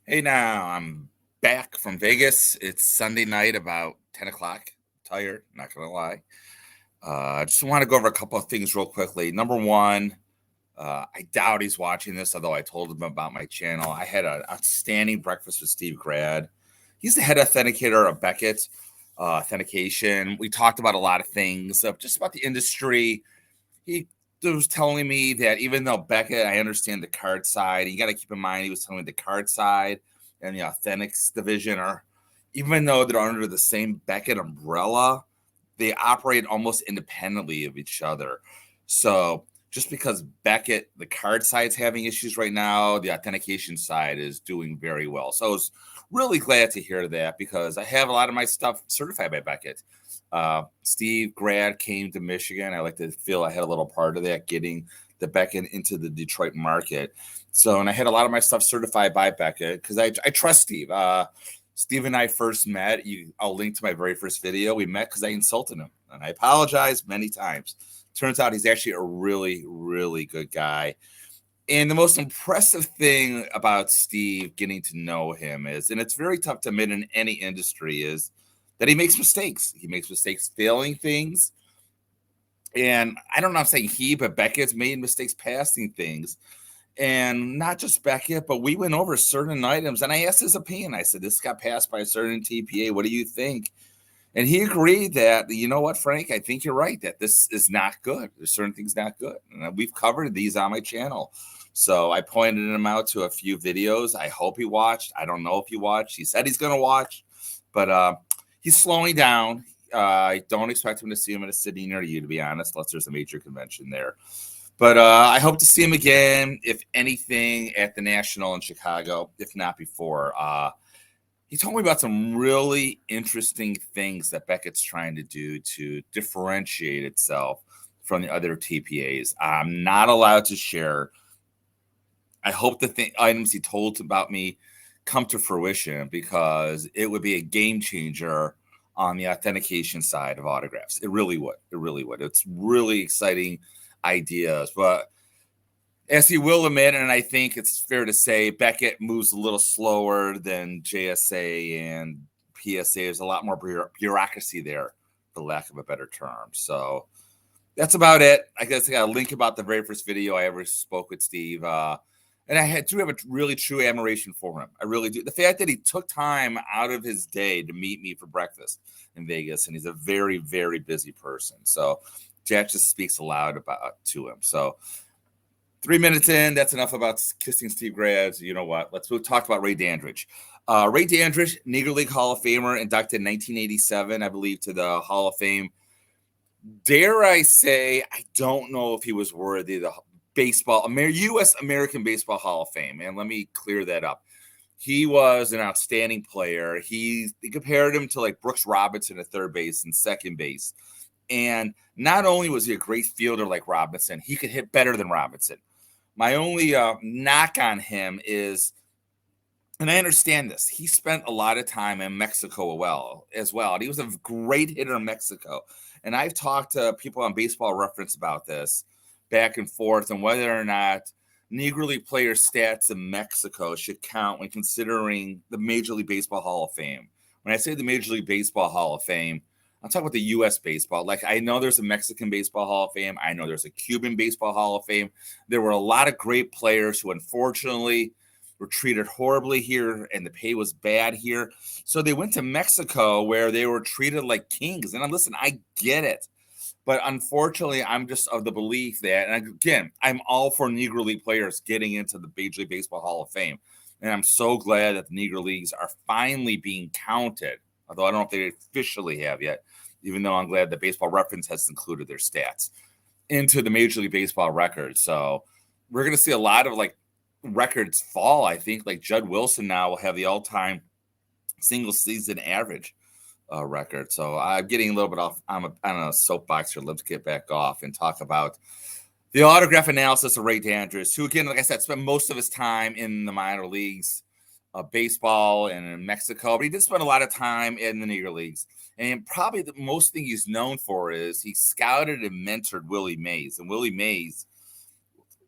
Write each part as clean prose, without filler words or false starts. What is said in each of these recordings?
Hey, now I'm back from Vegas. It's Sunday night, about 10 o'clock. Tired, not gonna lie. I just want to go over a couple of things real quickly. Number one, I doubt he's watching this, although I told him about my channel. I had an outstanding breakfast with Steve Grad. He's the head authenticator of Beckett Authentication. We talked about a lot of things, just about the industry. He was telling me that even though Beckett, I understand the card side, you got to keep in mind he was telling me the card side and the Authentics division are, even though they're under the same Beckett umbrella, they operate almost independently of each other. So just because Beckett, the card side's having issues right now, the authentication side is doing very well. So I was really glad to hear that because I have a lot of my stuff certified by Beckett. Steve Grad came to Michigan. I like to feel I had a little part of that, getting the Beckett into the Detroit market. So, and I had a lot of my stuff certified by Beckett because I trust Steve. Steve and I first met. I'll link to my very first video. We met because I insulted him, and I apologized many times. Turns out he's actually a really, really good guy. And the most impressive thing about Steve, getting to know him, is, and it's very tough to admit in any industry, is that he makes mistakes. He makes mistakes failing things. And I don't know if I'm saying he, but Beckett's made mistakes passing things. And not just Beckett, but we went over certain items, and I asked his opinion. I said, this got passed by a certain TPA. What do you think? And he agreed that, you know what, Frank, I think you're right, that this is not good. There's certain things not good. And we've covered these on my channel. So I pointed him out to a few videos. I hope he watched. I don't know if he watched. He said he's going to watch, but he's slowing down. I don't expect him to see him at a city near you, to be honest, unless there's a major convention there. But I hope to see him again, if anything, at the National in Chicago, if not before. He told me about some really interesting things that Beckett's trying to do to differentiate itself from the other TPAs. I'm not allowed to share. I hope the items he told about me come to fruition, because it would be a game changer on the authentication side of autographs. It really would. It really would. It's really exciting ideas. But as he will admit, and I think it's fair to say, Beckett moves a little slower than JSA and PSA. There's a lot more bureaucracy there, for lack of a better term. So that's about it. I guess I got a link about the very first video I ever spoke with Steve. And I do have a really true admiration for him. I really do. The fact that he took time out of his day to meet me for breakfast in Vegas, and he's a very, very busy person. So Jack just speaks aloud to him. So 3 minutes in, that's enough about kissing Steve Grad. You know what? Let's talk about Ray Dandridge. Ray Dandridge, Negro League Hall of Famer, inducted in 1987, I believe, to the Hall of Fame. Dare I say, I don't know if he was worthy of the U.S. American Baseball Hall of Fame. And let me clear that up. He was an outstanding player. They compared him to like Brooks Robinson at third base and second base. And not only was he a great fielder like Robinson, he could hit better than Robinson. My only knock on him is, and I understand this, he spent a lot of time in Mexico as well. And he was a great hitter in Mexico. And I've talked to people on Baseball Reference about this back and forth, and whether or not Negro League player stats in Mexico should count when considering the Major League Baseball Hall of Fame. When I say the Major League Baseball Hall of Fame, I'm talking about the U.S. baseball. Like, I know there's a Mexican Baseball Hall of Fame. I know there's a Cuban Baseball Hall of Fame. There were a lot of great players who, unfortunately, were treated horribly here, and the pay was bad here. So they went to Mexico, where they were treated like kings. And listen, I get it. But unfortunately, I'm just of the belief that, and again, I'm all for Negro League players getting into the Major League Baseball Hall of Fame. And I'm so glad that the Negro Leagues are finally being counted, although I don't know if they officially have yet, even though I'm glad that Baseball Reference has included their stats into the Major League Baseball records. So we're going to see a lot of like records fall. I think like Judd Wilson now will have the all-time single season average record. So I'm getting a little bit off. I'm on a soapbox here. Let's get back off and talk about the autograph analysis of Ray Dandridge, who, again, like I said, spent most of his time in the minor leagues of baseball and in Mexico, but he did spend a lot of time in the Negro Leagues. And probably the most thing he's known for is he scouted and mentored Willie Mays. And Willie Mays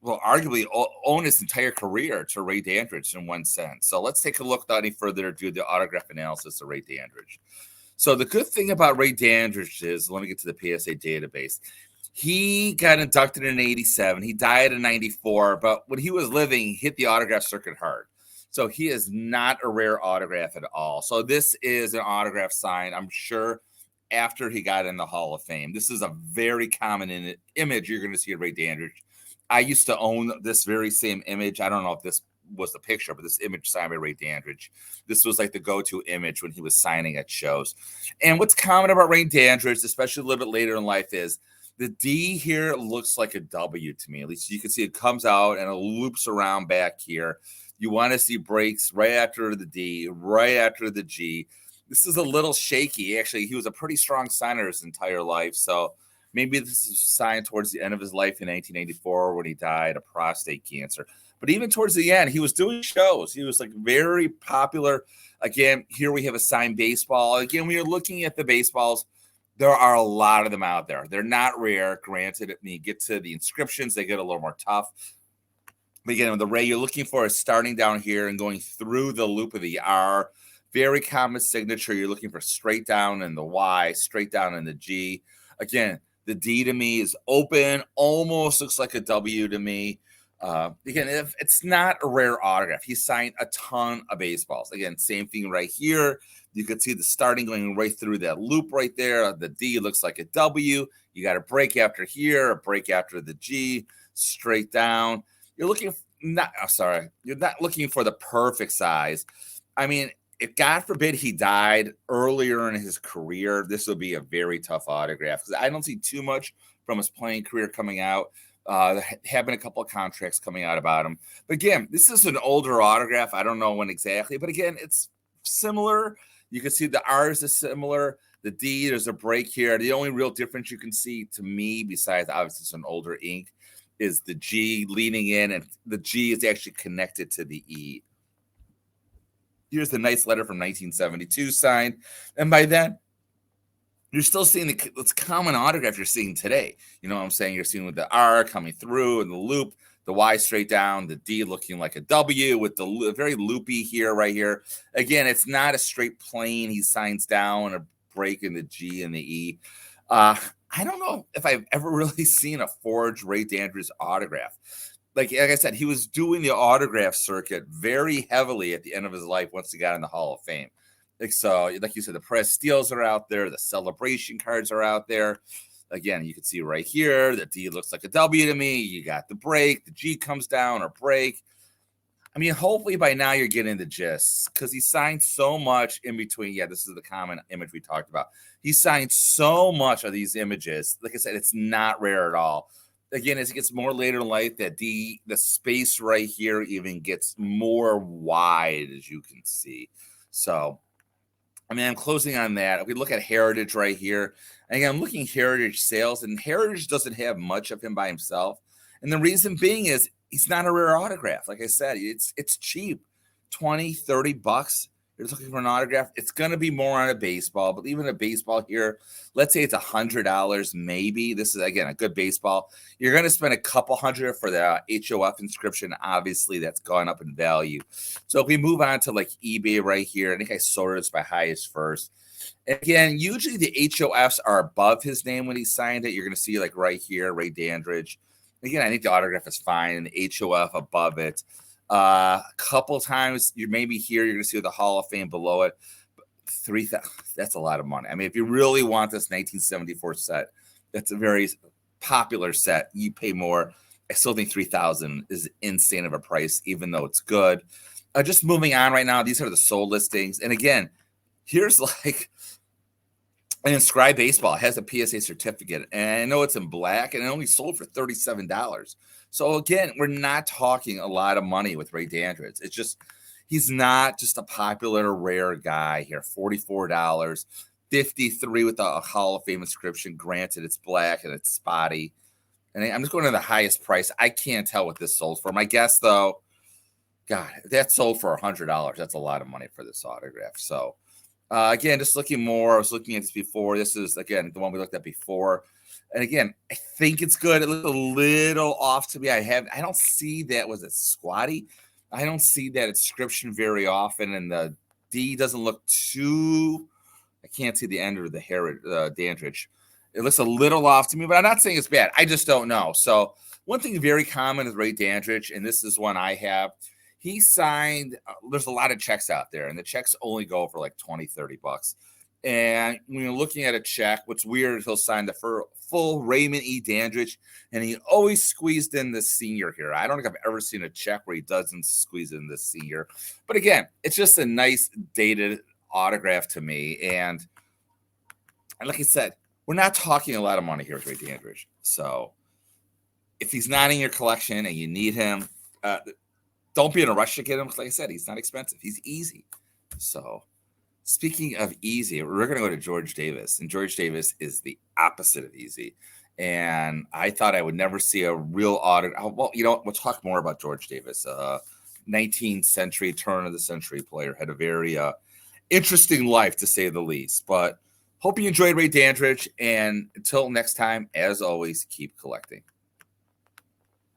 arguably own his entire career to Ray Dandridge in one sense. So let's take a look without any further ado the autograph analysis of Ray Dandridge. So the good thing about Ray Dandridge is, let me get to the PSA database. He got inducted in 87. He died in 94. But when he was living, he hit the autograph circuit hard. So he is not a rare autograph at all. So this is an autograph sign, I'm sure, after he got in the Hall of Fame. This is a very common image you're going to see of Ray Dandridge. I used to own this very same image. I don't know if this was the picture, but this image signed by Ray Dandridge. This was like the go-to image when he was signing at shows. And what's common about Ray Dandridge, especially a little bit later in life, is the D here looks like a W to me. At least you can see it comes out and it loops around back here. You want to see breaks right after the D, right after the G. This is a little shaky. Actually, he was a pretty strong signer his entire life. So maybe this is signed towards the end of his life in 1984 when he died of prostate cancer. But even towards the end, he was doing shows. He was like very popular. Again, here we have a signed baseball. Again, when you're looking at the baseballs, there are a lot of them out there. They're not rare. Granted, when you get to the inscriptions, they get a little more tough. But again, with the Ray, you're looking for is starting down here and going through the loop of the R. Very common signature. You're looking for straight down in the Y, straight down in the G. Again, the D to me is open, almost looks like a W to me. Again, if it's not a rare autograph, he signed a ton of baseballs. Again, same thing right here. You can see the starting going right through that loop right there. The D looks like a W. You got a break after here, a break after the G, straight down. You're not looking for the perfect size. I mean, if God forbid he died earlier in his career, this will be a very tough autograph because I don't see too much from his playing career coming out. There have been a couple of contracts coming out about him. But again, this is an older autograph. I don't know when exactly, but again, it's similar. You can see the R's is similar. The D, there's a break here. The only real difference you can see to me, besides obviously it's an older ink, is the G leaning in, and the G is actually connected to the E. Here's the nice letter from 1972 signed. And by then, you're still seeing the common autograph you're seeing today. You know what I'm saying? You're seeing with the R coming through and the loop, the Y straight down, the D looking like a W with the very loopy here, right here. Again, it's not a straight plane. He signs down a break in the G and the E. I don't know if I've ever really seen a forged Ray Dandridge autograph. Like I said, he was doing the autograph circuit very heavily at the end of his life once he got in the Hall of Fame. So, like you said, the press steals are out there. The celebration cards are out there. Again, you can see right here, the D looks like a W to me. You got the break. The G comes down or break. I mean, hopefully by now you're getting the gist because he signed so much in between. Yeah, this is the common image we talked about. He signed so much of these images. Like I said, it's not rare at all. Again, as it gets more later in life, the space right here even gets more wide, as you can see. So, I mean, I'm closing on that. If we look at Heritage right here, and again, I'm looking at Heritage sales, and Heritage doesn't have much of him by himself. And the reason being is he's not a rare autograph. Like I said, it's cheap, $20, $30. You're looking for an autograph. It's going to be more on a baseball, but even a baseball here, let's say it's $100 maybe. This is, again, a good baseball. You're going to spend a couple hundred for the HOF inscription. Obviously, that's gone up in value. So if we move on to like eBay right here, I think I sorted this by highest first. Again, usually the HOFs are above his name when he signed it. You're going to see like right here, Ray Dandridge. Again, I think the autograph is fine and the HOF above it. A couple times you maybe here you're going to see the Hall of Fame below it. $3,000, that's a lot of money. I mean, if you really want this 1974 set, that's a very popular set. You pay more. I still think $3,000 is insane of a price, even though it's good. Just moving on right now. These are the sold listings, and again, here's like an inscribed baseball. It has a PSA certificate, and I know it's in black, and it only sold for $37. So again, we're not talking a lot of money with Ray Dandridge. It's just he's not just a popular rare guy here. $44, $53 with a Hall of Fame inscription. Granted, it's black and it's spotty. And I'm just going to the highest price. I can't tell what this sold for. My guess, though, God, if that sold for $100, that's a lot of money for this autograph. So again, just looking more. I was looking at this before. This is, again, the one we looked at before. And again, I think it's good. It looks a little off to me. I don't see that. Was it squatty? I don't see that inscription very often, and the D doesn't look too. I can't see the end of the hair, Dandridge. It looks a little off to me, but I'm not saying it's bad. I just don't know. So one thing very common is Ray Dandridge, and this is one I have. He signed, there's a lot of checks out there, and the checks only go for like $20-$30. And when you're looking at a check, what's weird is he'll sign the full Raymond E. Dandridge, and he always squeezed in the senior here. I don't think I've ever seen a check where he doesn't squeeze in the senior. But again, it's just a nice dated autograph to me. And like I said, we're not talking a lot of money here with Ray Dandridge. So if he's not in your collection and you need him, don't be in a rush to get him. Like I said, he's not expensive. He's easy. So speaking of easy, we're going to go to George Davis. And George Davis is the opposite of easy. And I thought I would never see a real autograph. Well, we'll talk more about George Davis. 19th century, turn of the century player. Had a very interesting life, to say the least. But hope you enjoyed Ray Dandridge. And until next time, as always, keep collecting.